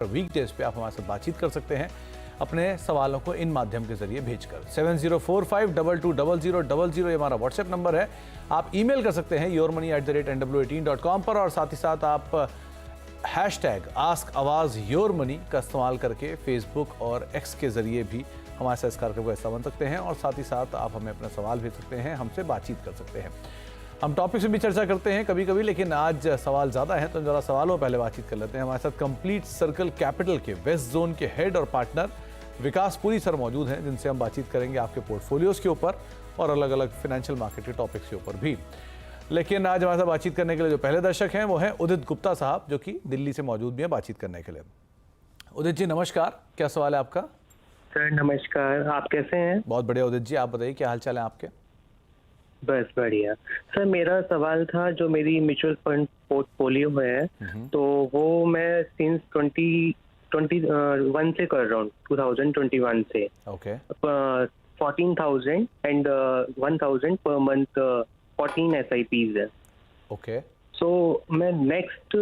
Weekdays पे आप हमारे साथ बातचीत कर सकते हैं अपने सवालों को इन माध्यम के जरिए भेजकर। 7045220000 ये हमारा व्हाट्सएप नंबर है। आप ईमेल कर सकते हैं yourmoney@nw18.com पर, और साथ ही साथ आप #AskAwazYourMoney का इस्तेमाल करके फेसबुक और एक्स के जरिए भी हमारे साथ इस कार्यक्रम का हिस्सा बन सकते हैं, और साथ ही साथ आप हमें अपना सवाल भेज सकते हैं, हमसे बातचीत कर सकते हैं। हम टॉपिक से भी चर्चा करते हैं कभी कभी, लेकिन आज सवाल ज़्यादा है तो जरा सवालों पहले बातचीत कर लेते हैं। हमारे साथ कंप्लीट सर्कल कैपिटल के वेस्ट जोन के हेड और पार्टनर विकास पुरी सर मौजूद हैं, जिनसे हम बातचीत करेंगे आपके पोर्टफोलियोज़ के ऊपर और अलग अलग फाइनेंशियल मार्केट के टॉपिक्स के ऊपर भी। लेकिन आज हमारे साथ बातचीत करने के लिए जो पहले दर्शक हैं वो हैं उदित गुप्ता साहब, जो कि दिल्ली से मौजूद भी हैं बातचीत करने के लिए। उदित जी नमस्कार, क्या सवाल है आपका? सर नमस्कार, आप कैसे हैं? बहुत बढ़िया उदित जी, आप बताइए क्या हाल चाल है आपके? बस बढ़िया सर। मेरा सवाल था, जो मेरी म्यूचुअल फंड पोर्टफोलियो है तो वो मैं सिंस 2021 से कर रहा हूँ, 2021 से। Okay. 14,000 and 1,000 per month 14 SIPs है। ओके। सो मैं नेक्स्ट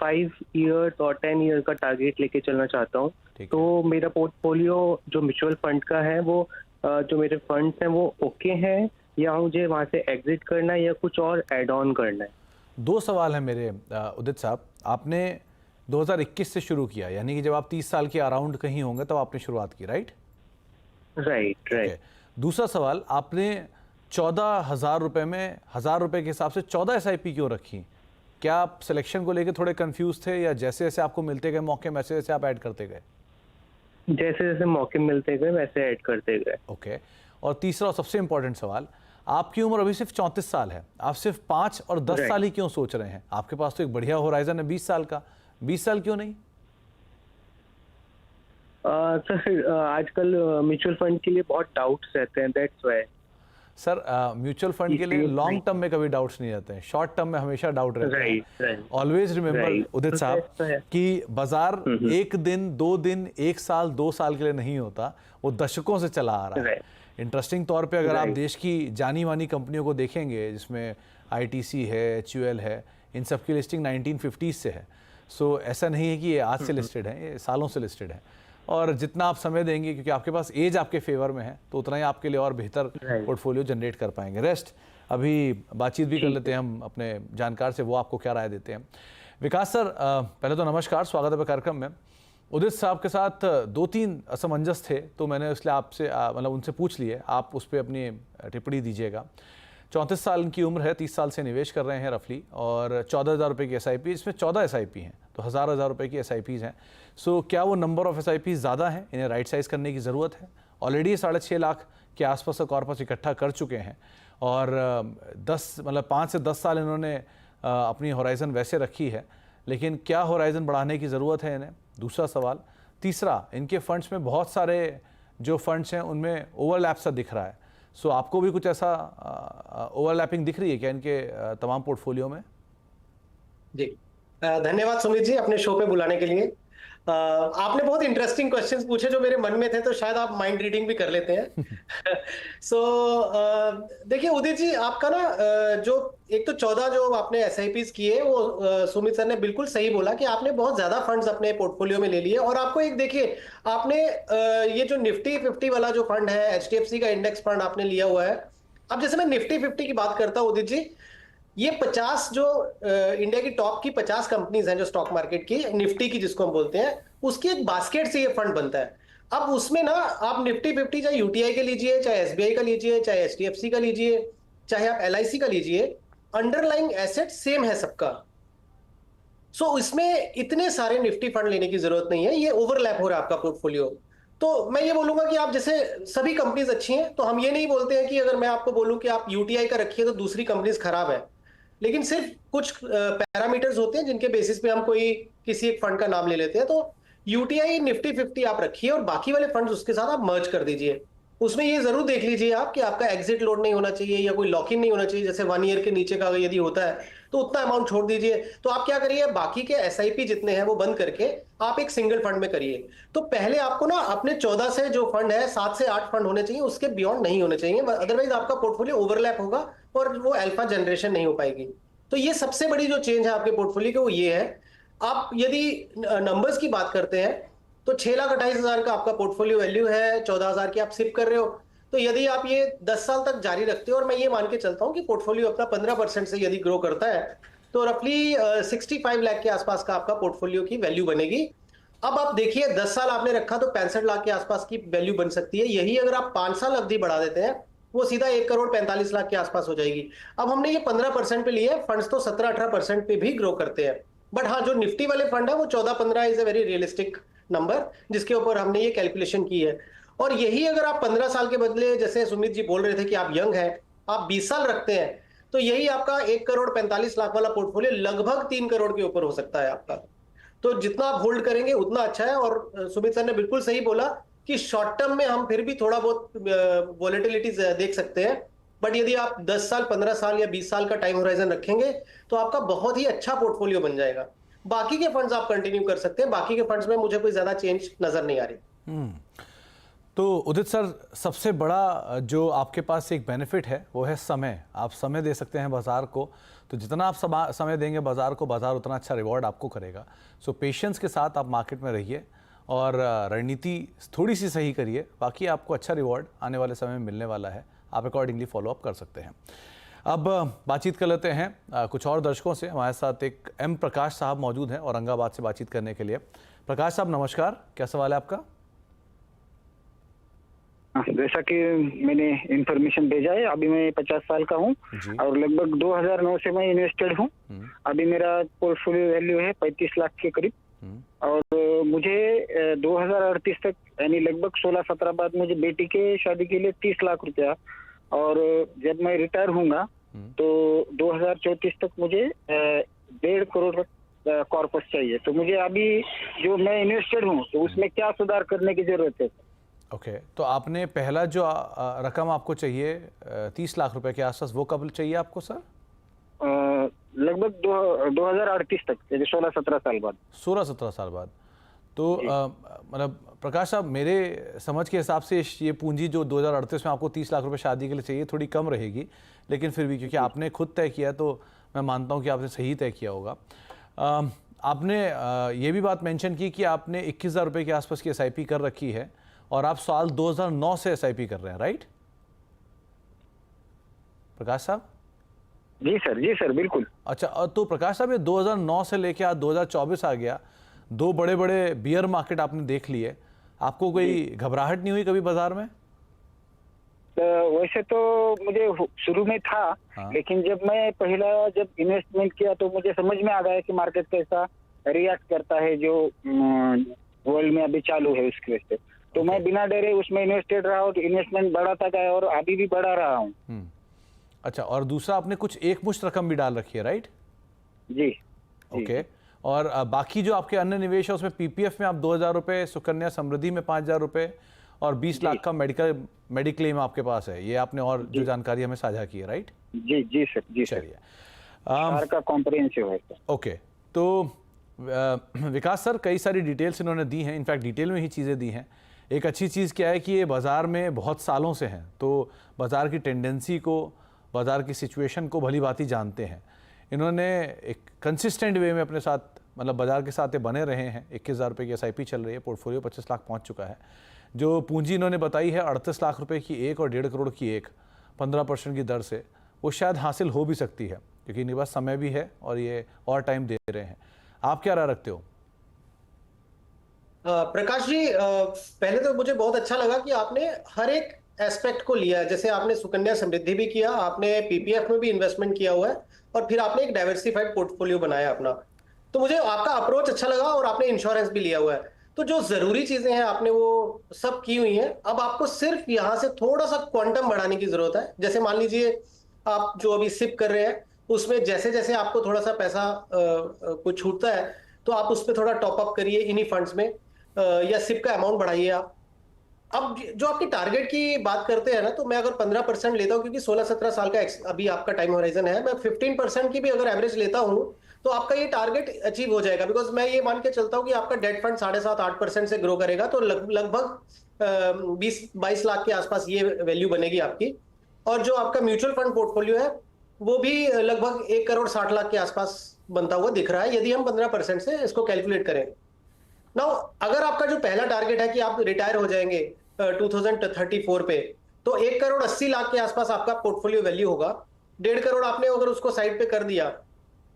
5 ईयर्स और 10 ईयर का टारगेट लेके चलना चाहता हूँ। तो मेरा पोर्टफोलियो जो म्यूचुअल फंड का है वो जो मेरे फंड्स हैं वो ओके हैं, या मुझे वहाँ से एग्जिट करना है या कुछ और ऐड ऑन करना है? दो सवाल है मेरे उदित साहब। आपने 2021 से शुरू किया, यानी कि जब आप 30 साल के अराउंड कहीं होंगे तब आपने शुरुआत की, राइट? राइट। दूसरा सवाल, आपने 14,000 रुपये में 1,000 रुपये के हिसाब से 14 SIP क्यों रखी? क्या आप सिलेक्शन को लेकर थोड़े कंफ्यूज थे, या जैसे जैसे आपको मिलते गए मौके वैसे जैसे आप ऐड करते गए? जैसे जैसे मौके मिलते गए वैसे ऐड करते गए। ओके। और तीसरा और सबसे इंपॉर्टेंट सवाल, आपकी उम्र अभी सिर्फ 34 साल है, आप सिर्फ 5 और 10 साल ही क्यों सोच रहे हैं? आपके पास तो एक बढ़िया होराइजन है 20 साल का, 20 साल क्यों नहीं? सर आजकल म्यूचुअल फंड के लिए बहुत डाउट्स रहते हैं, that's why. Sir mutual fund के लिए लॉन्ग टर्म में कभी डाउट्स नहीं रहते हैं, शॉर्ट टर्म में हमेशा डाउट रहते हैं। ऑलवेज रिमेंबर उदित साहब कि बाजार एक दिन, 2 दिन, 1 साल, 2 साल के लिए नहीं होता, वो दशकों से चला आ रहा है। इंटरेस्टिंग तौर पे अगर आप देश की जानी मानी कंपनियों को देखेंगे, जिसमें ITC है, HUL है, इन सब की लिस्टिंग 1950s से है। सो ऐसा नहीं है कि ये आज से लिस्टेड है, ये सालों से लिस्टेड है। और जितना आप समय देंगे, क्योंकि आपके पास एज आपके फेवर में है, तो उतना ही आपके लिए और बेहतर पोर्टफोलियो जनरेट कर पाएंगे। रेस्ट अभी बातचीत भी कर लेते हैं हम अपने जानकार से, वो आपको क्या राय देते हैं। विकास सर पहले तो नमस्कार, स्वागत है कार्यक्रम में। उदित साहब के साथ 2-3 असमंजस थे, तो मैंने इसलिए आपसे मतलब उनसे पूछ लिए, आप उस पर अपनी टिप्पणी दीजिएगा। 34 साल की उम्र है, 30 साल से निवेश कर रहे हैं रफली, और 14,000 रुपये की SIP, इसमें 14 SIP हैं, तो 1,000 रुपये की SIPs हैं। सो क्या वो नंबर ऑफ SIPs ज़्यादा हैं, इन्हें राइट साइज़ करने की ज़रूरत है? ऑलरेडी 6.5 लाख के आसपास का कॉर्पस इकट्ठा कर चुके हैं, और 5 से 10 साल इन्होंने अपनी होराइज़न वैसे रखी है, लेकिन क्या होराइज़न बढ़ाने की ज़रूरत है इन्हें? दूसरा सवाल। तीसरा, इनके फंड्स में बहुत सारे जो फंड्स हैं उनमें ओवरलैप सा दिख रहा है। सो आपको भी कुछ ऐसा ओवरलैपिंग दिख रही है क्या इनके तमाम पोर्टफोलियो में? जी धन्यवाद सुमित जी अपने शो पे बुलाने के लिए। आपने बहुत इंटरेस्टिंग क्वेश्चंस पूछे जो मेरे मन में थे, तो शायद आप माइंड रीडिंग भी कर लेते हैं। देखिए उदित जी, आपका ना जो एक तो 14 जो आपने SIPs किए, वो सुमित सर ने बिल्कुल सही बोला कि आपने बहुत ज्यादा फंड्स अपने पोर्टफोलियो में ले लिए। और आपको एक देखिए, आपने ये जो निफ्टी 50 वाला जो फंड है, HDFC का इंडेक्स फंड आपने लिया हुआ है। अब जैसे मैं निफ्टी 50 की बात करता हूँ उदित जी, ये 50 जो इंडिया की टॉप की 50 कंपनीज हैं जो स्टॉक मार्केट की, निफ्टी की जिसको हम बोलते हैं, उसकी एक बास्केट से ये फंड बनता है। अब उसमें ना आप निफ्टी 50 चाहे UTI का लीजिए, चाहे SBI का लीजिए, चाहे HDFC का लीजिए, चाहे आप LIC का लीजिए, अंडरलाइंग एसेट सेम है सबका। सो इसमें इतने सारे निफ्टी फंड लेने की जरूरत नहीं है, ये ओवरलैप हो रहा है आपका पोर्टफोलियो। तो मैं ये बोलूंगा कि आप जैसे सभी कंपनीज अच्छी हैं, तो हम ये नहीं बोलते हैं कि अगर मैं आपको बोलूं कि आप UTI का रखिए तो दूसरी कंपनीज खराब है, लेकिन सिर्फ कुछ पैरामीटर्स होते हैं जिनके बेसिस पे हम किसी एक फंड का नाम ले लेते हैं। तो UTI निफ्टी 50 आप रखिए, और बाकी वाले फंड्स उसके साथ आप मर्ज कर दीजिए। उसमें ये जरूर देख लीजिए आप कि आपका एग्जिट लोड नहीं होना चाहिए, या कोई लॉक इन नहीं होना चाहिए। जैसे 1 ईयर के नीचे का यदि होता है तो उतना अमाउंट छोड़ दीजिए। तो आप क्या करिए, बाकी के SIP जितने हैं वो बंद करके आप एक सिंगल फंड में करिए। तो पहले आपको ना अपने 14 से जो फंड है, 7 से 8 फंड होने चाहिए, उसके बियॉन्ड नहीं होने चाहिए, अदरवाइज आपका पोर्टफोलियो ओवरलैप होगा और वो अल्फा जनरेशन नहीं हो पाएगी। तो ये सबसे बड़ी जो चेंज है आपके पोर्टफोलियो की, वो ये है। आप यदि नंबर्स की बात करते हैं तो 6,28,000 का आपका पोर्टफोलियो वैल्यू है, 14,000 की आप सिप कर रहे हो। तो यदि आप ये 10 साल तक जारी रखते हो और मैं ये मान के चलता हूं कि पोर्टफोलियो अपना 15% से यदि ग्रो करता है तो रफली 65 लाख के आसपास का आपका पोर्टफोलियो की वैल्यू बनेगी। अब आप देखिए 10 साल आपने रखा तो 65 लाख के आसपास की वैल्यू बन सकती है। यही अगर आप 5 साल अवधि बढ़ा देते हैं वो सीधा 1,45,00,000 के आसपास हो जाएगी। अब हमने ये 15% पे लिए, फंड्स तो 17-18% पे भी ग्रो करते हैं। बट हाँ, जो निफ्टी वाले फंड है वो 14-15 is a very realistic number जिसके ऊपर हमने ये कैलकुलेशन की है। और यही अगर आप 15 साल के बदले, जैसे सुमित जी बोल रहे थे कि आप यंग हैं, आप 20 साल रखते हैं तो यही आपका 1,45,00,000 वाला पोर्टफोलियो लगभग 3 करोड़ के ऊपर हो सकता है आपका। तो जितना आप होल्ड करेंगे उतना अच्छा है। और सुमित सर ने बिल्कुल सही बोला कि शॉर्ट टर्म में हम फिर भी थोड़ा बहुत वॉलेटिलिटी देख सकते हैं, बट यदि आप 10 साल 15 साल या 20 साल का टाइम होराइजन रखेंगे तो आपका बहुत ही अच्छा पोर्टफोलियो बन जाएगा। बाकी के फंड्स आप कंटिन्यू कर सकते हैं, बाकी के फंड्स में मुझे कोई ज्यादा चेंज नजर नहीं आ रही। तो उदित सर, सबसे बड़ा जो आपके पास एक बेनिफिट है वो है समय। आप समय दे सकते हैं बाजार को, तो जितना आप समय देंगे बाजार को, बाजार उतना अच्छा रिवॉर्ड आपको करेगा। सो पेशेंस के साथ आप मार्केट में रहिए और रणनीति थोड़ी सी सही करिए, बाकी आपको अच्छा रिवॉर्ड आने वाले समय में मिलने वाला है। आप अकॉर्डिंगली फॉलोअप कर सकते हैं। अब बातचीत कर लेते हैं कुछ और दर्शकों से। हमारे साथ एक एम प्रकाश साहब मौजूद हैं औरंगाबाद से बातचीत करने के लिए। प्रकाश साहब नमस्कार, क्या सवाल है आपका? जैसा कि मैंने इंफॉर्मेशन भेजा है, अभी मैं 50 साल का हूँ और लगभग 2009 से मैं इन्वेस्टेड हूँ। अभी मेरा पोर्टफोलियो वैल्यू है 35 लाख के करीब और मुझे 2038 तक यानी लगभग 16-17 बाद मुझे बेटी के शादी के लिए 30 लाख रुपया, और जब मैं रिटायर होऊंगा तो 2034 तक मुझे 1.5 करोड़ कॉर्पस चाहिए। तो मुझे अभी जो मैं इन्वेस्टेड हूँ तो उसमें क्या सुधार करने की जरूरत है? ओके, तो आपने पहला जो रकम आपको चाहिए 30 लाख रुपए के आसपास, वो कब चाहिए आपको सर? लगभग 2038 तक, 16-17 साल बाद। 16-17 साल बाद। तो मतलब प्रकाश साहब, मेरे समझ के हिसाब से ये पूंजी जो 2038 में आपको 30 लाख रुपए शादी के लिए चाहिए थोड़ी कम रहेगी, लेकिन फिर भी क्योंकि आपने खुद तय किया तो मैं मानता हूँ कि आपने सही तय किया होगा। आपने ये भी बात मेंशन की कि आपने 21,000 रुपये के आसपास की SIP कर रखी है और आप साल 2009 से SIP कर रहे हैं, राइट प्रकाश साहब? जी सर, बिल्कुल। अच्छा, तो प्रकाश साहब, ये 2009 से लेके आज 2024 आ गया, 2 बड़े बड़े बियर मार्केट आपने देख लिए, आपको कोई घबराहट नहीं हुई कभी बाजार में? वैसे तो मुझे शुरू में था, लेकिन जब मैं जब इन्वेस्टमेंट किया तो मुझे समझ में आ गया कि मार्केट कैसा रिएक्ट करता है जो वर्ल्ड में अभी चालू है उसकी वजह से। तो मैं बिना डरे उसमें इन्वेस्टेड रहा और इन्वेस्टमेंट बढ़ाता गया और अभी भी बढ़ा रहा हूँ। अच्छा, और दूसरा आपने कुछ एक मुश्त रकम भी डाल रखी है, राइट? जी। ओके, और बाकी जो आपके अन्य निवेश है उसमें PPF में आप 2,000 रुपये, सुकन्या समृद्धि में 5,000 रुपये और 20 लाख का मेडिक्लेम आपके पास है। ये आपने और जो जानकारी हमें साझा की है, राइट? जी सर। चलिए, का कॉम्प्रिहेंसिव है। ओके, तो विकास सर, कई सारी डिटेल्स इन्होंने दी हैं, इनफैक्ट डिटेल में ही चीज़ें दी हैं। एक अच्छी चीज़ क्या है कि ये बाज़ार में बहुत सालों से हैं, तो बाज़ार की टेंडेंसी को, बाज़ार की सिचुएशन को भली भांति जानते हैं। इन्होंने एक कंसिस्टेंट वे में अपने साथ, मतलब बाज़ार के साथ बने रहे हैं। 21,000 रुपये की SIP चल रही है, पोर्टफोलियो 25 लाख पहुंच चुका है। जो पूंजी इन्होंने बताई है 38 लाख रुपए की एक और 1.5 करोड़ की एक, 15% की दर से, वो शायद हासिल हो भी सकती है क्योंकि इनके पास समय भी है और ये और टाइम दे रहे हैं। आप क्या राय रखते हो? प्रकाश जी, पहले तो मुझे बहुत अच्छा लगा कि आपने हर एक एस्पेक्ट को लिया है। जैसे आपने सुकन्या समृद्धि भी किया, आपने PPF में भी इन्वेस्टमेंट किया हुआ है और फिर आपने एक डाइवर्सिफाइड पोर्टफोलियो बनाया अपना। तो मुझे आपका अप्रोच अच्छा लगा और आपने इंश्योरेंस भी लिया हुआ है। तो जो जरूरी चीजें हैं आपने वो सब की हुई हैं। अब आपको सिर्फ यहाँ से थोड़ा सा क्वांटम बढ़ाने की जरूरत है। जैसे मान लीजिए आप जो अभी सिप कर रहे हैं उसमें जैसे जैसे आपको थोड़ा सा पैसा कुछ छूटता है तो आप उस पर थोड़ा टॉप अप करिए इन्हीं फंड्स में, या सिप का अमाउंट बढ़ाइए आप। अब जो आपकी टारगेट की बात करते हैं ना, तो मैं अगर 15% लेता हूं क्योंकि 16-17 साल का अभी आपका टाइम होराइजन है, मैं 15% की भी अगर एवरेज लेता हूं तो आपका ये टारगेट अचीव हो जाएगा। बिकॉज मैं ये मान के चलता हूं कि आपका डेट फंड 7.5-8% से ग्रो करेगा तो लगभग 20-22 लाख के आसपास ये वैल्यू बनेगी आपकी। और जो आपका म्यूचुअल फंड पोर्टफोलियो है वो भी लगभग 1 करोड़ 60 लाख के आसपास बनता हुआ दिख रहा है यदि हम 15% से इसको कैलकुलेट करें। नाउ अगर आपका जो पहला टारगेट है कि आप रिटायर हो जाएंगे 2034 पे, तो 1,80,00,000 के आसपास आपका पोर्टफोलियो वैल्यू होगा। 1.5 करोड़ आपने अगर उसको साइड पे कर दिया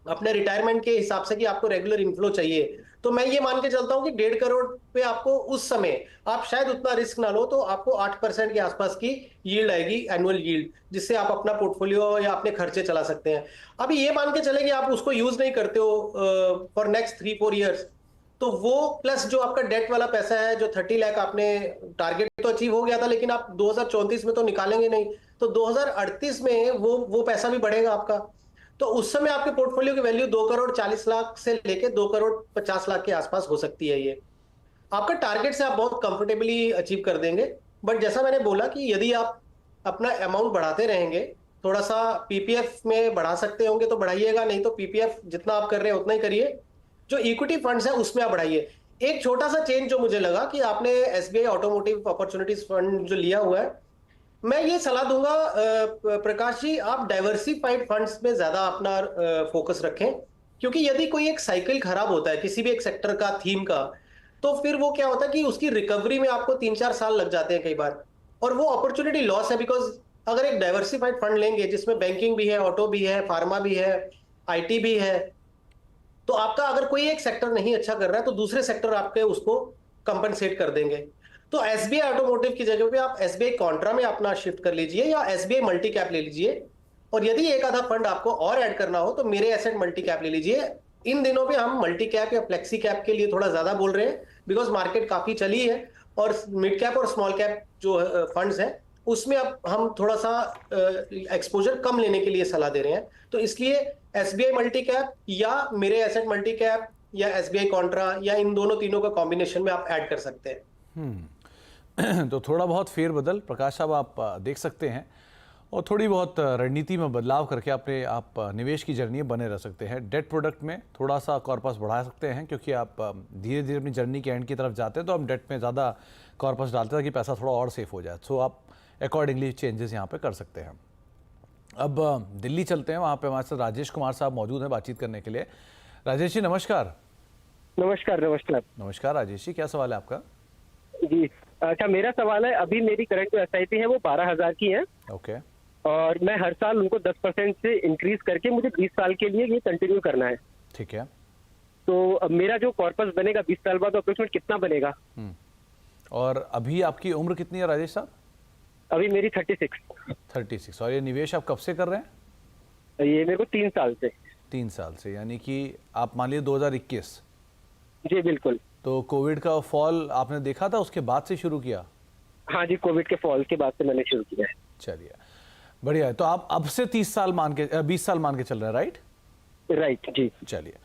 अपने रिटायरमेंट के हिसाब से कि आपको रेगुलर इनफ्लो चाहिए, तो मैं ये मान के चलता हूं कि 1.5 करोड़ पे आपको उस समय आप शायद उतना रिस्क ना लो, तो आपको 8% के आसपास की यील्ड आएगी, एनुअल यील्ड, जिससे आप अपना पोर्टफोलियो या अपने खर्चे चला सकते हैं। अभी ये मान के चले कि आप उसको यूज नहीं करते हो फॉर नेक्स्ट 3-4 ईयर्स, तो वो प्लस जो आपका डेट वाला पैसा है, जो 30 लाख आपने टारगेट तो अचीव हो गया था, लेकिन आप 2034 में तो निकालेंगे नहीं, तो 2038 में वो पैसा भी बढ़ेगा आपका। तो उस समय आपके पोर्टफोलियो की वैल्यू 2,40,00,000 से लेके 2,50,00,000 के आसपास हो सकती है। ये आपका टारगेट से आप बहुत कंफर्टेबली अचीव कर देंगे। बट जैसा मैंने बोला कि यदि आप अपना अमाउंट बढ़ाते रहेंगे, थोड़ा सा पीपीएफ में बढ़ा सकते होंगे तो बढ़ाइएगा, नहीं तो पीपीएफ जितना आप कर रहे हैं उतना ही करिए। जो इक्विटी फंड्स है उसमें आप बढ़ाइए। एक छोटा सा चेंज जो मुझे लगा कि आपने एसबीआई ऑटोमोटिव अपॉर्चुनिटीज फंड जो लिया हुआ है, मैं ये सलाह दूंगा प्रकाश जी, आप डाइवर्सिफाइड फंड्स में ज्यादा अपना फोकस रखें, क्योंकि यदि कोई एक साइकिल खराब होता है किसी भी एक सेक्टर का, थीम का, तो फिर वो क्या होता है कि उसकी रिकवरी में आपको 3-4 साल लग जाते हैं कई बार, और वो अपॉर्चुनिटी लॉस है। बिकॉज अगर एक डाइवर्सिफाइड फंड लेंगे जिसमें बैंकिंग भी है, ऑटो भी है, फार्मा भी है, आईटी भी है, तो आपका अगर कोई एक सेक्टर नहीं अच्छा कर रहा है तो दूसरे सेक्टर आपके उसको कंपनसेट कर देंगे। तो एसबीआई ऑटोमोटिव की जगह पे आप एसबीआई कॉन्ट्रा में अपना शिफ्ट कर लीजिए या एसबीआई मल्टी कैप ले लीजिए, और यदि एक आधा फंड आपको और ऐड करना हो तो मेरे एसेट मल्टी कैप ले लीजिए। इन दिनों पे हम मल्टी कैप या फ्लेक्सी कैप के लिए थोड़ा ज्यादा बोल रहे हैं, बिकॉज मार्केट काफी चली है, और मिड कैप और स्मॉल कैप जो फंड्स हैं उसमें अब हम थोड़ा सा एक्सपोजर कम लेने के लिए सलाह दे रहे हैं। तो इसलिए एसबीआई मल्टी कैप या मेरे एसेट मल्टी कैप या एसबीआई कॉन्ट्रा या इन दोनों तीनों का कॉम्बिनेशन में आप ऐड कर सकते हैं। तो थोड़ा बहुत फेरबदल प्रकाश साहब आप देख सकते हैं, और थोड़ी बहुत रणनीति में बदलाव करके अपने आप निवेश की जर्नी में बने रह सकते हैं। डेट प्रोडक्ट में थोड़ा सा कॉर्पस बढ़ा सकते हैं, क्योंकि आप धीरे धीरे अपनी जर्नी के एंड की तरफ जाते हैं तो हम डेट में ज़्यादा कॉर्पस डालते हैं ताकि पैसा थोड़ा और सेफ हो जाए। सो आप अकॉर्डिंगली चेंजेस यहाँ पे कर सकते हैं। अब दिल्ली चलते हैं, वहाँ पे हमारे साथ राजेश कुमार साहब मौजूद हैं बातचीत करने के लिए। राजेश जी नमस्कार। नमस्कार। नमस्कार नमस्कार राजेश जी, क्या सवाल है आपका? जी अच्छा, मेरा सवाल है, अभी मेरी करंट जो एसआईपी है वो 12,000 की है। ओके। और मैं हर साल उनको 10% से इंक्रीज करके मुझे 20 साल के लिए ये कंटिन्यू करना है। ठीक है। तो अब मेरा जो कॉर्पस बनेगा 20 साल बाद अप्रोक्सीमेट कितना बनेगा? और अभी आपकी उम्र कितनी है राजेश साहब? अभी मेरी 36। 36। और ये निवेश आप कब से कर रहे हैं? ये मेरे को 3 साल से। 3 साल से, यानी कि आप मान लीजिए 2021। जी बिल्कुल। तो कोविड का फॉल आपने देखा था, उसके बाद से शुरू किया? हाँ जी, कोविड के फॉल के बाद से मैंने शुरू किया है। चलिए बढ़िया है। तो आप अब से 30 साल मान के 20 साल मान के चल रहे हैं, राइट? राइट जी। चलिए,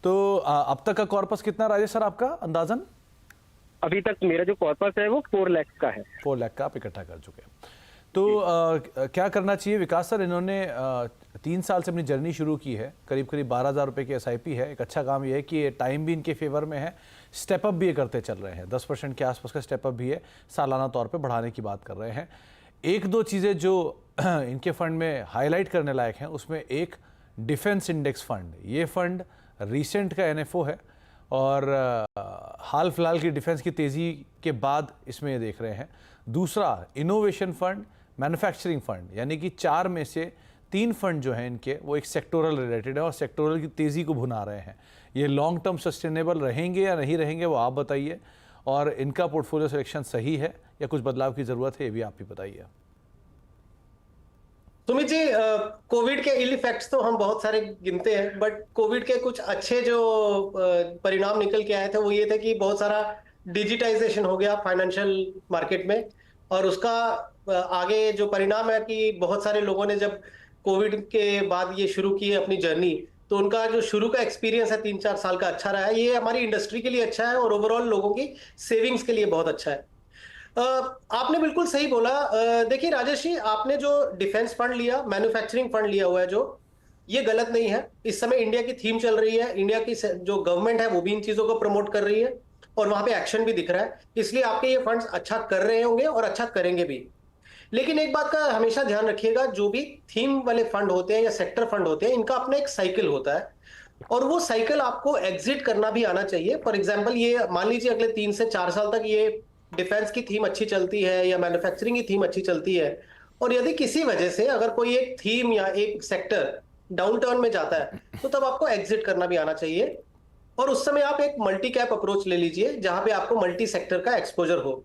तो अब तक का कॉर्पस कितना राजेश सर आपका अंदाजन? अभी तक मेरा जो कॉर्पस है वो 4 लाख का है। 4 लाख का आप इकट्ठा कर चुके हैं। तो क्या करना चाहिए विकास सर? इन्होंने 3 साल से अपनी जर्नी शुरू की है, करीब करीब 12,000 रुपये की एसआईपी है। एक अच्छा काम यह है कि टाइम भी इनके फेवर में है, स्टेप अप भी ये करते चल रहे हैं, 10% के आसपास का स्टेप अप भी है, सालाना तौर पे बढ़ाने की बात कर रहे हैं। एक दो चीज़ें जो इनके फंड में हाईलाइट करने लायक हैं, उसमें एक डिफेंस इंडेक्स फंड, ये फंड रिसेंट का एनएफओ है और हाल फिलहाल की डिफेंस की तेज़ी के बाद इसमें ये देख रहे हैं। दूसरा इनोवेशन फंड, मैन्युफैक्चरिंग फंड, यानी कि 4 में से 3 फंड जो हैं इनके वो एक सेक्टोरल रिलेटेड है और सेक्टोरल की तेज़ी को भुना रहे हैं। ये लॉन्ग टर्म सस्टेनेबल रहेंगे या नहीं रहेंगे वो आप बताइए, और इनका पोर्टफोलियो सिलेक्शन सही है या कुछ बदलाव की ज़रूरत है, ये भी आप ही बताइए। सुमित जी, कोविड के इल इफेक्ट्स तो हम बहुत सारे गिनते हैं, बट कोविड के कुछ अच्छे जो परिणाम निकल के आए थे वो ये थे कि बहुत सारा डिजिटाइजेशन हो गया फाइनेंशियल मार्केट में, और उसका आगे जो परिणाम है कि बहुत सारे लोगों ने जब कोविड के बाद ये शुरू की है अपनी जर्नी, तो उनका जो शुरू का एक्सपीरियंस है 3-4 साल का अच्छा रहा है। ये हमारी इंडस्ट्री के लिए अच्छा है और ओवरऑल लोगों की सेविंग्स के लिए बहुत अच्छा है। आपने बिल्कुल सही बोला। देखिए राजेश जी, आपने जो डिफेंस फंड लिया, मैन्युफैक्चरिंग फंड लिया हुआ है जो, ये गलत नहीं है। इस समय इंडिया की थीम चल रही है, इंडिया की जो गवर्नमेंट है वो भी इन चीजों को प्रमोट कर रही है और वहां पे एक्शन भी दिख रहा है, इसलिए आपके ये फंड्स अच्छा कर रहे होंगे और अच्छा करेंगे भी। लेकिन एक बात का हमेशा ध्यान रखिएगा, जो भी थीम वाले फंड होते हैं या सेक्टर फंड होते हैं, इनका अपना एक साइकिल होता है। और वो साइकिल आपको एग्जिट करना भी आना चाहिए। फॉर एग्जाम्पल, ये मान लीजिए अगले 3 से 4 साल तक ये डिफेंस की थीम अच्छी चलती है या मैन्युफैक्चरिंग की थीम अच्छी चलती है, और यदि किसी वजह से अगर कोई एक थीम या एक सेक्टर डाउन टर्न में जाता है, तो तब आपको एग्जिट करना भी आना चाहिए। और उस समय आप एक मल्टी कैप अप्रोच ले लीजिए जहां पे आपको मल्टी सेक्टर का एक्सपोजर हो।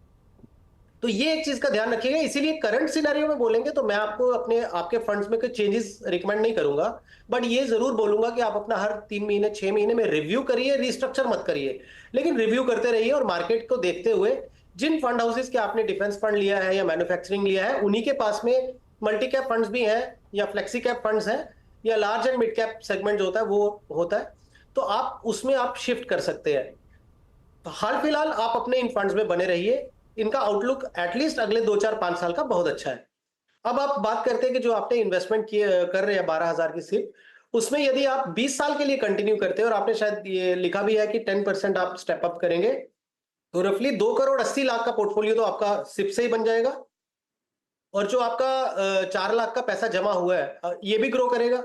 तो ये एक चीज का ध्यान रखिएगा। इसीलिए करंट सिनेरियो में बोलेंगे तो मैं आपको आपके फंड्स में कोई चेंजेस रिकमेंड नहीं करूंगा, बट ये जरूर बोलूंगा कि आप अपना हर 3 महीने 6 महीने में रिव्यू करिए, रिस्ट्रक्चर मत करिए, लेकिन रिव्यू करते रहिए। और मार्केट को देखते हुए जिन फंड हाउसेस के आपने डिफेंस फंड लिया है या मैन्युफैक्चरिंग लिया है, उन्हीं के पास में मल्टी कैप फंड्स भी हैं या फ्लेक्सी कैप फंड्स हैं या large and mid cap segment जो होता है वो होता है, तो आप उसमें आप शिफ्ट कर सकते हैं। तो हाल फिलहाल आप अपने इन फंड्स में बने रहिए। इनका आउटलुक एटलीस्ट अगले 2-4-5 साल का बहुत अच्छा है। अब आप बात करते हैं कि जो आपने इन्वेस्टमेंट कर रहे हैं 12,000 की सिर्फ, उसमें यदि आप 20 साल के लिए कंटिन्यू करते हैं, और आपने शायद ये लिखा भी है कि 10% आप स्टेप अप करेंगे, तो रफली 2,80,00,000 का पोर्टफोलियो तो आपका सिप से ही बन जाएगा। और जो आपका 4 लाख का पैसा जमा हुआ है ये भी ग्रो करेगा,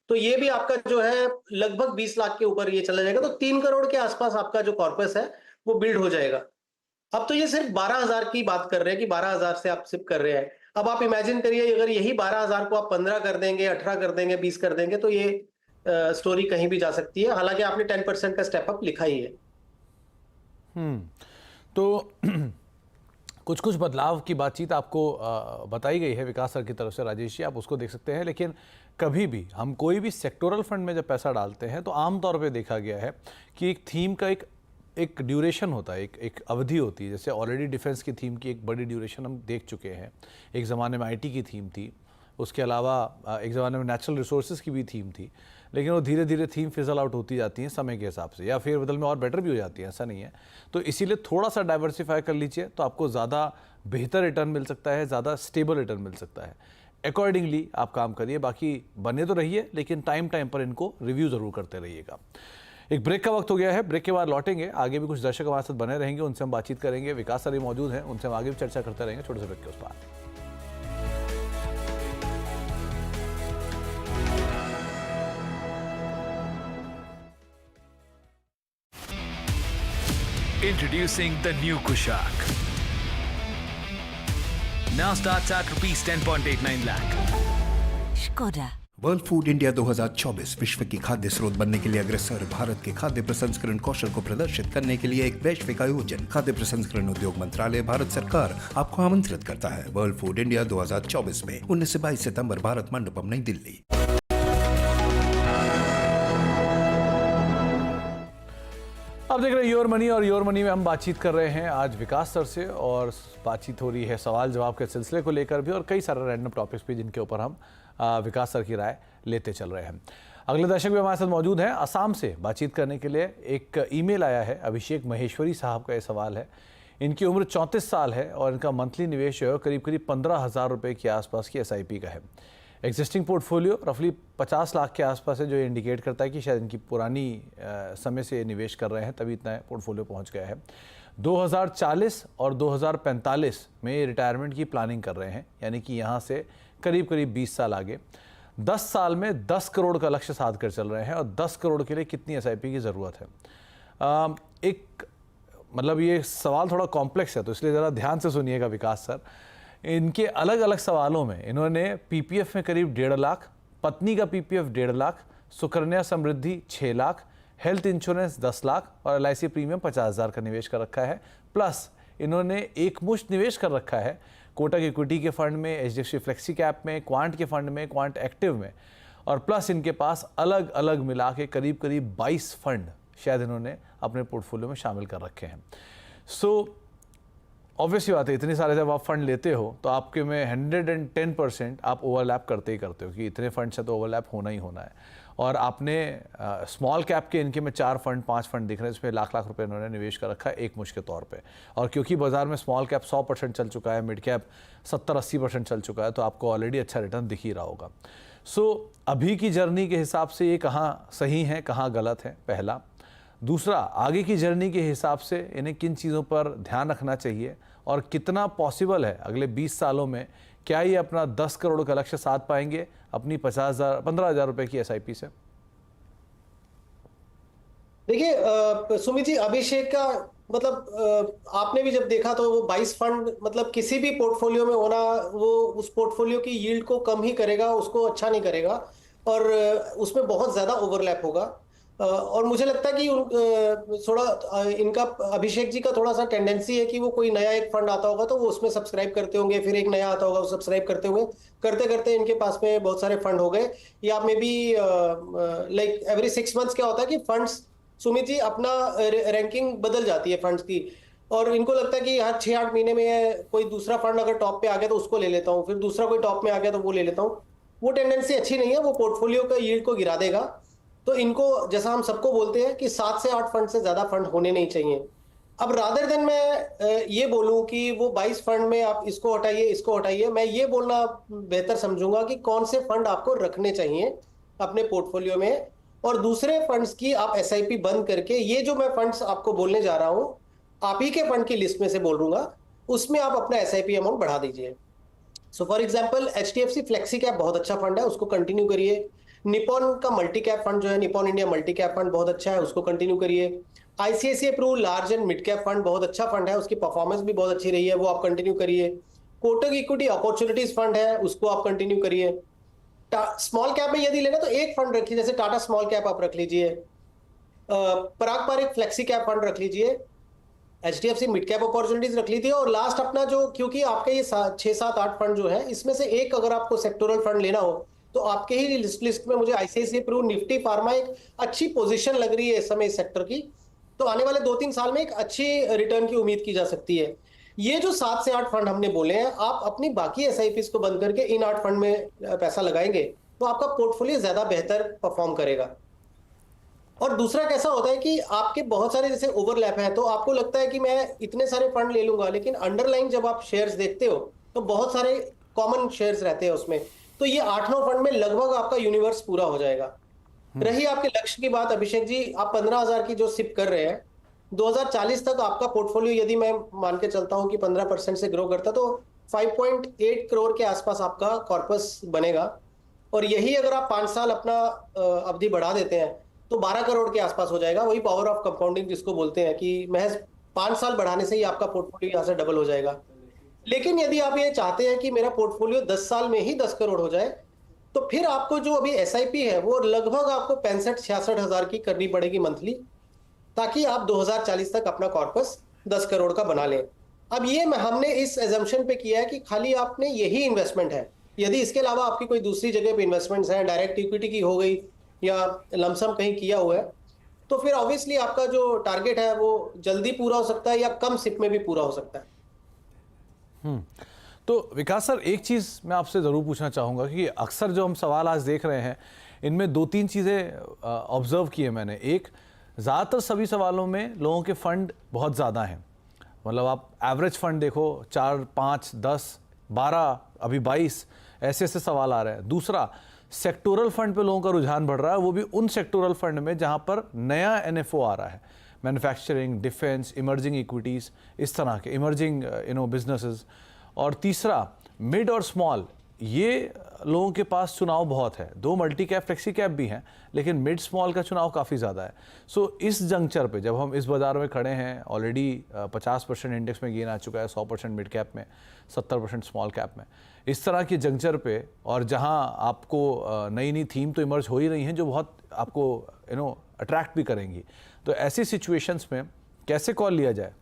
तो ये भी आपका जो है लगभग 20 लाख के ऊपर ये चला जाएगा। तो 3 करोड़ के आसपास आपका जो कॉर्पस है वो बिल्ड हो जाएगा। अब तो ये सिर्फ 12,000 की बात कर रहे हैं कि 12,000 से आप सिप कर रहे हैं। अब आप इमेजिन करिए अगर यही 12,000 को आप 15 कर देंगे, 18 कर देंगे, 20 कर देंगे, तो ये स्टोरी कहीं भी जा सकती है। हालांकि आपने 10% का स्टेप अप लिखा ही है। तो कुछ कुछ बदलाव की बातचीत आपको बताई गई है विकास सर की तरफ से, राजेश जी, आप उसको देख सकते हैं। लेकिन कभी भी हम कोई भी सेक्टोरल फंड में जब पैसा डालते हैं तो आमतौर पे देखा गया है कि एक थीम का एक ड्यूरेशन होता है, एक अवधि होती है। जैसे ऑलरेडी डिफेंस की थीम की एक बड़ी ड्यूरेशन हम देख चुके हैं। एक ज़माने में आईटी की थीम थी, उसके अलावा एक ज़माने में नेचुरल रिसोर्सेज की भी थीम थी, लेकिन वो धीरे धीरे थीम फिजल आउट होती जाती हैं समय के हिसाब से, या फिर बदल में और बेटर भी हो जाती हैं, ऐसा नहीं है। तो इसीलिए थोड़ा सा डाइवर्सिफाई कर लीजिए तो आपको ज़्यादा बेहतर रिटर्न मिल सकता है, ज़्यादा स्टेबल रिटर्न मिल सकता है। अकॉर्डिंगली आप काम करिए। बाकी बने तो रहिए, लेकिन टाइम पर इनको रिव्यू ज़रूर करते रहिएगा। एक ब्रेक का वक्त हो गया है, ब्रेक के बाद लौटेंगे। आगे भी कुछ दर्शक हमारे साथ बने रहेंगे, उनसे हम बातचीत करेंगे। विकास सर मौजूद हैं, उनसे हम आगे भी चर्चा करते रहेंगे छोटे से ब्रेक के उस पार। Introducing the new Kushak. Now starts at rupees 10.89 lakh. Skoda. World food India 2024 विश्व की खाद्य स्रोत बनने के लिए अग्रसर भारत के खाद्य प्रसंस्करण कौशल को प्रदर्शित करने के लिए एक वैश्विक आयोजन। खाद्य प्रसंस्करण उद्योग मंत्रालय, भारत सरकार आपको आमंत्रित करता है वर्ल्ड फूड इंडिया 2024 में 19 से 22 सितंबर, भारत मंडपम, नई दिल्ली। अब देख रहे हैं योर मनी, और योर मनी में हम बातचीत कर रहे हैं आज विकास सर से, और बातचीत हो रही है सवाल जवाब के सिलसिले को लेकर भी और कई सारे रैंडम टॉपिक्स भी जिनके ऊपर हम विकास सर की राय लेते चल रहे हैं। अगले दर्शक भी हमारे साथ मौजूद हैं असम से बातचीत करने के लिए। एक ईमेल आया है, अभिषेक महेश्वरी साहब का ये सवाल है। इनकी उम्र 34 साल है और इनका मंथली निवेश जो है करीब करीब 15,000 रुपये के आसपास की SIP का है। एग्जिस्टिंग पोर्टफोलियो रफली 50 लाख के आसपास है, जो ये इंडिकेट करता है कि शायद इनकी पुरानी समय से निवेश कर रहे हैं, तभी इतना पोर्टफोलियो पहुंच गया है। 2040 और 2045 में रिटायरमेंट की प्लानिंग कर रहे हैं, यानी कि यहाँ से करीब करीब 20 साल आगे। 10 साल में 10 करोड़ का लक्ष्य साध कर चल रहे हैं, और 10 करोड़ के लिए कितनी SIP की ज़रूरत है। मतलब ये सवाल थोड़ा कॉम्प्लेक्स है, तो इसलिए ज़रा ध्यान से सुनिएगा विकास सर। इनके अलग अलग सवालों में इन्होंने PPF में करीब 1.5 लाख, पत्नी का PPF 1.5 lakh, Sukanya Samriddhi 6 lakh, health insurance 10 lakh और LIC प्रीमियम 50,000 का निवेश कर रखा है। प्लस इन्होंने एक मुश्त निवेश कर रखा है कोटक इक्विटी के फंड में, HDFC फ्लेक्सी कैप में, क्वांट के फंड में, क्वांट एक्टिव में, और प्लस इनके पास अलग अलग मिला के करीब करीब 22 फंड शायद इन्होंने अपने पोर्टफोलियो में शामिल कर रखे हैं। सो ऑब्वियसली बात है, इतने सारे जब आप फंड लेते हो तो आपके में 110% आप ओवरलैप करते ही करते हो कि इतने फंड से तो ओवरलैप होना ही होना है। और आपने स्मॉल कैप के इनके में 4 फंड 5 फंड दिख रहे हैं, इसमें लाख लाख रुपए इन्होंने निवेश कर रखा है एक मुश्त के तौर पे। और क्योंकि बाजार में स्मॉल कैप 100% चल चुका है, मिड कैप 70-80% चल चुका है, तो आपको ऑलरेडी अच्छा रिटर्न दिख ही रहा होगा। सो अभी की जर्नी के हिसाब से ये कहाँ सही है, कहाँ गलत है, पहला। दूसरा, आगे की जर्नी के हिसाब से इन्हें किन चीज़ों पर ध्यान रखना चाहिए और कितना पॉसिबल है अगले 20 सालों में, क्या ये अपना 10 करोड़ का लक्ष्य साध पाएंगे अपनी 15,000 रुपए की SIP से। देखिए सुमित जी, अभिषेक का मतलब आपने भी जब देखा तो वो 22 फंड मतलब किसी भी पोर्टफोलियो में होना, वो उस पोर्टफोलियो की यील्ड को कम ही करेगा, उसको अच्छा नहीं करेगा, और उसमें बहुत ज्यादा ओवरलैप होगा। और मुझे लगता है कि थोड़ा इनका, अभिषेक जी का थोड़ा सा टेंडेंसी है कि वो कोई नया एक फंड आता होगा तो वो उसमें सब्सक्राइब करते होंगे, फिर एक नया आता होगा वो सब्सक्राइब करते होंगे, करते करते इनके पास में बहुत सारे फंड हो गए। या may be like every 6 months क्या होता है कि फंड्स, सुमित जी, अपना रैंकिंग बदल जाती है फंड्स की, और इनको लगता है कि हर 6-8 महीने में कोई दूसरा फंड अगर टॉप पे आ गया तो उसको ले लेता हूँ, फिर दूसरा कोई टॉप में आ गया तो वो ले लेता हूँ। वो टेंडेंसी अच्छी नहीं है, वो पोर्टफोलियो का यील्ड को गिरा देगा। तो इनको, जैसा हम सबको बोलते हैं कि 7 से 8 फंड से ज्यादा फंड होने नहीं चाहिए। अब रादर देन मैं ये बोलूं कि वो 22 फंड में आप इसको हटाइए इसको हटाइए, मैं ये बोलना बेहतर समझूंगा कि कौन से फंड आपको रखने चाहिए अपने पोर्टफोलियो में, और दूसरे फंड्स की आप एसआईपी बंद करके, ये जो मैं फंड्स आपको बोलने जा रहा हूं आप ही के फंड की लिस्ट में से बोल दूंगा, उसमें आप अपना एसआईपी अमाउंट बढ़ा दीजिए। So for example HDFC flexi cap बहुत अच्छा फंड है, उसको कंटिन्यू करिए। निपॉन का मल्टी कैप फंड जो है, Nippon India multi cap fund बहुत अच्छा है, उसको कंटिन्यू करिए। ICICI pru large and mid cap fund बहुत अच्छा फंड है, उसकी परफॉर्मेंस भी बहुत अच्छी रही है, वो आप कंटिन्यू करिए। कोटक इक्विटी अपॉर्चुनिटीज फंड है, उसको आप कंटिन्यू करिए। स्मॉल कैप में यदि लेना तो एक फंड रखिए, जैसे टाटा स्मॉल कैप आप रख लीजिए, पराग पारिक फ्लेक्सी कैप फंड रख लीजिए, एचडीएफसी मिड कैप अपॉर्चुनिटीज रख लीजिए, और लास्ट अपना जो, क्योंकि आपके ये 6-7-8 फंड जो है, इसमें से एक अगर आपको सेक्टोरल फंड लेना हो तो आपके ही लिस्ट में मुझे आईसीआईसीआई प्रू निफ्टी फार्मा एक अच्छी पोजीशन लग रही है इस समय इस सेक्टर की, तो आने वाले 2-3 साल में एक अच्छी रिटर्न की उम्मीद की जा सकती है। ये जो 7 से 8 फंड हमने बोले हैं, आप अपनी बाकी एसआईपीज को बंद करके इन 8 फंड में पैसा लगाएंगे तो आपका पोर्टफोलियो ज्यादा बेहतर परफॉर्म करेगा। और दूसरा कैसा होता है कि आपके बहुत सारे जैसे ओवरलैप है, तो आपको लगता है कि मैं इतने सारे फंड ले लूंगा, लेकिन अंडरलाइन जब आप शेयर्स देखते हो तो बहुत सारे कॉमन शेयर्स रहते हैं उसमें, तो ये 8-9 फंड में लगभग आपका यूनिवर्स पूरा हो जाएगा। रही आपके लक्ष्य की बात, अभिषेक जी, आप 15,000 की जो सिप कर रहे हैं, 2040 तक आपका पोर्टफोलियो यदि मैं मान के चलता हूं कि 15% से ग्रो करता तो 5.8 करोड़ के आसपास आपका कॉर्पस बनेगा, और यही अगर आप 5 साल अपना अवधि बढ़ा देते हैं तो 12 करोड़ के आसपास हो जाएगा। वही पावर ऑफ कंपाउंडिंग जिसको बोलते हैं कि महज 5 साल बढ़ाने से ही आपका पोर्टफोलियो यहाँ से डबल हो जाएगा। लेकिन यदि आप ये चाहते हैं कि मेरा पोर्टफोलियो 10 साल में ही 10 करोड़ हो जाए, तो फिर आपको जो अभी एसआईपी है वो लगभग आपको 65-66 हजार की करनी पड़ेगी मंथली, ताकि आप 2040 तक अपना कॉर्पस 10 करोड़ का बना लें। अब ये हमने इस एजम्पशन पे किया है कि खाली आपने यही इन्वेस्टमेंट है, यदि इसके अलावा आपकी कोई दूसरी जगह पे इन्वेस्टमेंट्स हैं, डायरेक्ट इक्विटी की हो गई या लमसम कहीं किया हुआ है, तो फिर ऑब्वियसली आपका जो टारगेट है वो जल्दी पूरा हो सकता है या कम सिप में भी पूरा हो सकता है। तो विकास सर, एक चीज़ मैं आपसे ज़रूर पूछना चाहूँगा कि अक्सर जो हम सवाल आज देख रहे हैं इनमें 2-3 चीज़ें ऑब्जर्व की है मैंने। एक, ज़्यादातर सभी सवालों में लोगों के फंड बहुत ज़्यादा हैं, मतलब आप एवरेज फंड देखो 4, 5, 10, 12, अभी 22 ऐसे सवाल आ रहे हैं। दूसरा, सेक्टोरल फंड पे लोगों का रुझान बढ़ रहा है, वो भी उन सेक्टोरल फंड में जहाँ पर नया एनएफओ आ रहा है, मैन्युफैक्चरिंग, डिफेंस, इमर्जिंग इक्विटीज़, इस तरह के इमर्जिंग बिजनेसेस। और तीसरा, मिड और स्मॉल, ये लोगों के पास चुनाव बहुत है। 2 मल्टी कैप फ्लेक्सी कैप भी हैं, लेकिन मिड स्मॉल का चुनाव काफ़ी ज़्यादा है। सो इस जंक्चर पे जब हम इस बाज़ार में खड़े हैं, ऑलरेडी 50% इंडेक्स में गेन आ चुका है, 100% मिड कैप में, 70% स्मॉल कैप में, इस तरह के जंक्चर पे, और जहां आपको नई नई थीम तो इमर्ज हो ही रही हैं जो बहुत आपको अट्रैक्ट भी करेंगी, तो ऐसी सिचुएशंस में कैसे कॉल लिया जाए?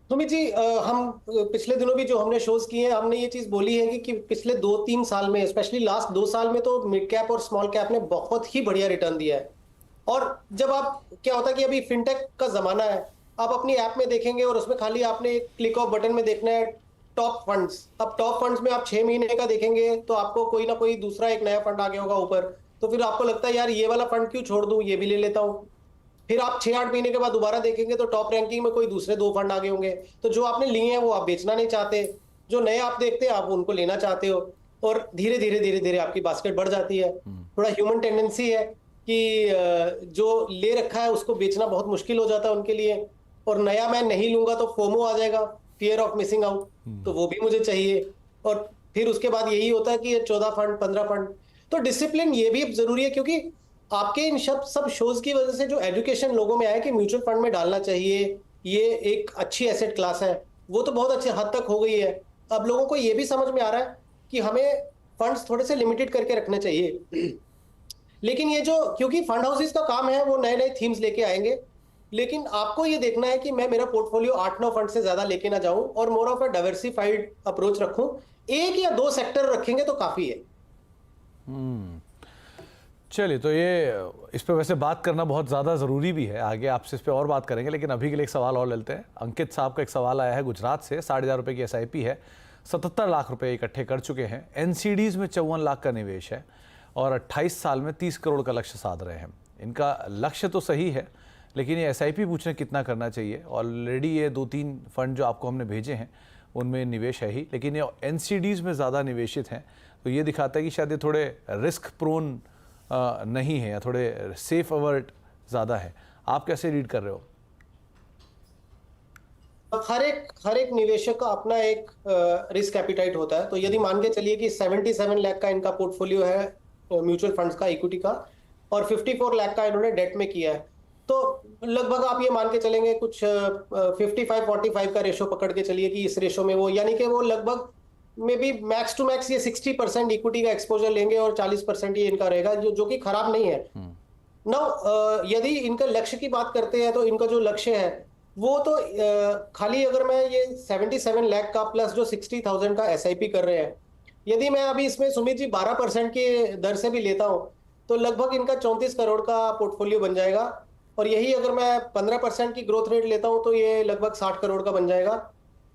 सुमित जी, हम पिछले दिनों भी जो हमने शोज किए हैं, हमने ये चीज बोली है कि पिछले 2-3 साल में, स्पेशली लास्ट 2 साल में, तो मिड कैप और स्मॉल कैप ने बहुत ही बढ़िया रिटर्न दिया है। और जब आप, क्या होता है कि अभी फिनटेक का जमाना है, आप अपनी ऐप में देखेंगे और उसमें खाली आपने एक क्लिक ऑफ बटन में देखना है टॉप फंड्स। अब टॉप फंड्स में आप 6 महीने का देखेंगे तो आपको कोई ना कोई दूसरा एक नया फंड आ गया होगा ऊपर, तो फिर आपको लगता है यार ये वाला फंड क्यों छोड़ दूं, ये भी ले लेता हूं। फिर आप 6-8 महीने के बाद दोबारा देखेंगे तो टॉप रैंकिंग में कोई दूसरे 2 फंड आ गए होंगे, तो जो आपने लिए हैं वो आप बेचना नहीं चाहते, जो नए आप देखते हैं आप उनको लेना चाहते हो, और धीरे धीरे आपकी बास्केट बढ़ जाती है। थोड़ा ह्यूमन टेंडेंसी है कि जो ले रखा है उसको बेचना बहुत मुश्किल हो जाता है उनके लिए, और नया मैं नहीं लूंगा तो फोमो आ जाएगा, फियर ऑफ मिसिंग आउट, तो वो भी मुझे चाहिए। और फिर उसके बाद यही होता है कि 14 फंड 15 फंड। तो डिसिप्लिन ये भी जरूरी है, क्योंकि आपके इन सब शोज की वजह से जो एजुकेशन लोगों में आया कि म्यूचुअल फंड में डालना चाहिए, ये एक अच्छी एसेट क्लास है, वो तो बहुत अच्छे हद तक हो गई है। अब लोगों को ये भी समझ में आ रहा है कि हमें फंड्स थोड़े से लिमिटेड करके रखने चाहिए। लेकिन ये जो, क्योंकि फंड हाउसेस का काम है वो नए नए थीम्स लेके आएंगे, लेकिन आपको ये देखना है कि मैं मेरा पोर्टफोलियो 8-9 फंड से ज्यादा लेके ना जाऊं और more of a diversified approach रखूं। 1 या 2 सेक्टर रखेंगे तो काफी है। चलिए, तो ये इस पे वैसे बात करना बहुत ज़्यादा ज़रूरी भी है, आगे आपसे इस पे और बात करेंगे, लेकिन अभी के लिए एक सवाल और लेते हैं। अंकित साहब का एक सवाल आया है गुजरात से। 10,500 रुपये की SIP है, 77 लाख रुपए इकट्ठे कर चुके हैं, NCDs में 54 लाख का निवेश है और 28 साल में 30 करोड़ का लक्ष्य साध रहे हैं। इनका लक्ष्य तो सही है, लेकिन ये SIP पूछ रहे कितना करना चाहिए। ऑलरेडी ये 2-3 फंड जो आपको हमने भेजे हैं उनमें निवेश है ही, लेकिन ये NCDs में ज़्यादा निवेशित हैं, तो ये दिखाता है कि शायद ये थोड़े रिस्क प्रोन नहीं है या थोड़े सेफ अवर्ट ज़्यादा है। आप कैसे रीड कर रहे हो? हर एक निवेशक का अपना एक रिस्क एपिटाइट होता है। तो यदि मान के चलिए कि 77 लाख का इनका पोर्टफोलियो है म्यूचुअल फंड्स का, इक्विटी का, और 54 लाख का इन्होंने डेट में किया है, तो लगभग आप ये मान के चलेंगे कुछ 55-45 का रेशो पकड़ के चलिए कि इस रेशो में वो, यानी कि वो लगभग maybe max to max ये 60% इक्विटी का एक्सपोजर लेंगे और 40% ये इनका रहेगा, जो कि खराब नहीं है। नाउ यदि इनका लक्ष्य की बात करते हैं तो इनका जो लक्ष्य है वो तो खाली अगर मैं ये 77 लाख का प्लस जो 60,000 का SIP कर रहे हैं, यदि मैं अभी इसमें सुमित जी 12% की दर से भी लेता हूं तो लगभग इनका 34 करोड़ का पोर्टफोलियो बन जाएगा। और यही अगर मैं 15% की ग्रोथ रेट लेता हूं तो ये लगभग 60 करोड़ का बन जाएगा।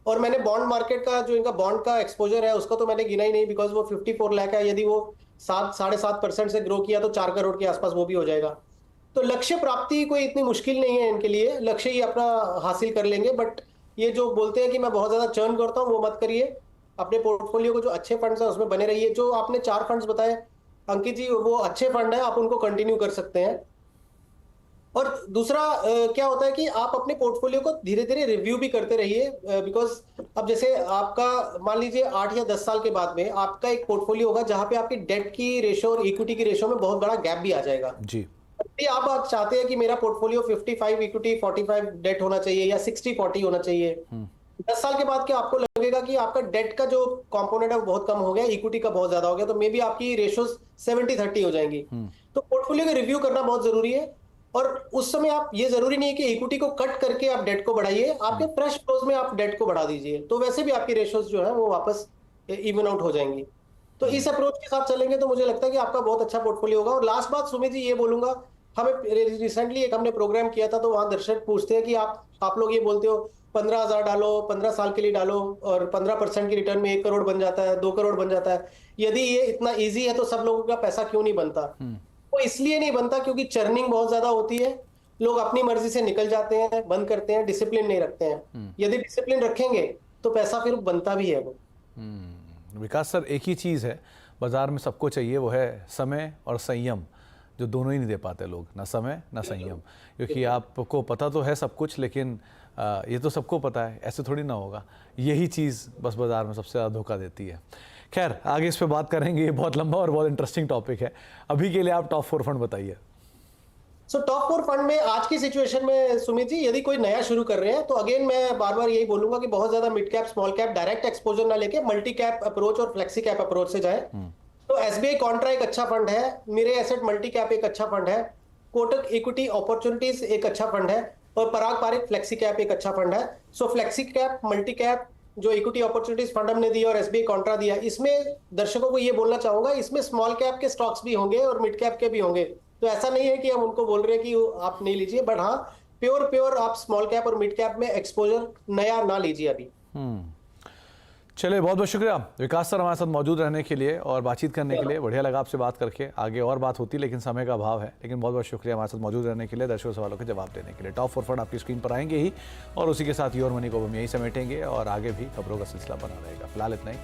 और मैंने बॉन्ड मार्केट का जो इनका बॉन्ड का एक्सपोजर है उसका तो मैंने गिना ही नहीं, बिकॉज वो 54 लाख है। यदि वो 7-7.5% से ग्रो किया तो 4 करोड़ के आसपास वो भी हो जाएगा। तो लक्ष्य प्राप्ति कोई इतनी मुश्किल नहीं है इनके लिए, लक्ष्य ही अपना हासिल कर लेंगे। बट ये जो बोलते हैं कि मैं बहुत ज्यादा चर्न करता हूँ, वो मत करिए। अपने पोर्टफोलियो को जो अच्छे फंड्स हैं उसमें बने रहिए। जो आपने 4 फंड्स बताए अंकित जी, वो अच्छे फंड है, आप उनको कंटिन्यू कर सकते हैं। और दूसरा क्या होता है कि आप अपने पोर्टफोलियो को धीरे धीरे रिव्यू भी करते रहिए, बिकॉज अब जैसे आपका मान लीजिए 8 या 10 साल के बाद में आपका एक पोर्टफोलियो होगा जहां पे आपकी डेट की रेशो और इक्विटी की रेशो में बहुत बड़ा गैप भी आ जाएगा जी। आप चाहते हैं कि मेरा पोर्टफोलियो 55 इक्विटी 45 डेट होना चाहिए या 60-40 होना चाहिए, 10 साल के बाद क्या आपको लगेगा कि आपका डेट का जो कंपोनेंट है वो बहुत कम हो गया, इक्विटी का बहुत ज्यादा हो गया, तो मे बी आपकी रेशोज 70-30 हो जाएंगी। तो पोर्टफोलियो का रिव्यू करना बहुत जरूरी है। और उस समय आप, ये जरूरी नहीं है कि इक्विटी को कट करके आप डेट को बढ़ाइए, आपके फ्रेश फ्लोज में आप डेट को बढ़ा दीजिए, तो वैसे भी आपकी रेशोज जो है वो वापस इवन आउट हो जाएंगी। तो इस अप्रोच के साथ चलेंगे तो मुझे लगता है कि आपका बहुत अच्छा पोर्टफोलियो होगा। और लास्ट बात सुमित जी ये बोलूंगा, हमें रिसेंटली एक हमने प्रोग्राम किया था तो वहां दर्शक पूछते हैं कि आप लोग ये बोलते हो 15,000 डालो, 15 साल के लिए डालो और 15% की रिटर्न में 1 करोड़ बन जाता है, 2 करोड़ बन जाता है। यदि ये इतना इजी है तो सब लोगों का पैसा क्यों नहीं बनता? वो इसलिए नहीं बनता क्योंकि चर्निंग बहुत ज्यादा होती है, लोग अपनी मर्जी से निकल जाते हैं, बंद करते हैं, डिसिप्लिन नहीं रखते हैं। यदि डिसिप्लिन रखेंगे तो पैसा फिर बनता भी है। वो विकास सर, एक ही चीज़ है बाजार में सबको चाहिए, वो है समय और संयम, जो दोनों ही नहीं दे पाते लोग, ना समय ना संयम। क्योंकि आपको पता तो है सब कुछ, लेकिन ये तो सबको पता है, ऐसे थोड़ी ना होगा। यही चीज़ बस बाजार में सबसे ज़्यादा धोखा देती है। खैर, आगे इस पे बात करेंगे, ये बहुत लंबा और बहुत इंटरेस्टिंग टॉपिक है। अभी के लिए आप टॉप 4 फंड बताइए। टॉप 4 फंड में आज की सिचुएशन में सुमित जी, यदि कोई नया शुरू कर रहे हैं तो अगेन मैं बार बार यही बोलूंगा कि बहुत ज्यादा mid cap small cap direct exposure ना लेके मल्टी कैप अप्रोच और फ्लेक्सी कैप अप्रोच से जाए। तो SBI कॉन्ट्रा एक अच्छा फंड है, मेरे एसेट मल्टी कैप एक अच्छा फंड है, कोटक इक्विटी अपॉर्चुनिटीज एक अच्छा फंड है, और पराग पारिक फ्लेक्सी कैप एक अच्छा फंड है। सो फ्लेक्सी कैप, मल्टी कैप, जो इक्विटी अपॉर्चुनिटीज फंड हमने दिया और SBI कॉन्ट्रा दिया, इसमें दर्शकों को ये बोलना चाहूंगा, इसमें स्मॉल कैप के स्टॉक्स भी होंगे और मिड कैप के भी होंगे। तो ऐसा नहीं है कि हम उनको बोल रहे हैं कि आप नहीं लीजिए, बट हाँ प्योर आप स्मॉल कैप और मिड कैप में एक्सपोजर नया ना लीजिए अभी। चलिए, बहुत बहुत शुक्रिया विकास सर हमारे साथ मौजूद रहने के लिए और बातचीत करने के लिए। बढ़िया लगा आपसे बात करके, आगे और बात होती लेकिन समय का अभाव है। लेकिन बहुत बहुत शुक्रिया हमारे साथ मौजूद रहने के लिए, दर्शकों सवालों के जवाब देने के लिए। टॉप 4 फंड आपकी स्क्रीन पर आएंगे ही, और उसी के साथ योर मनी को हम यही समेटेंगे और आगे भी खबरों का सिलसिला बना रहेगा। फिलहाल इतना ही।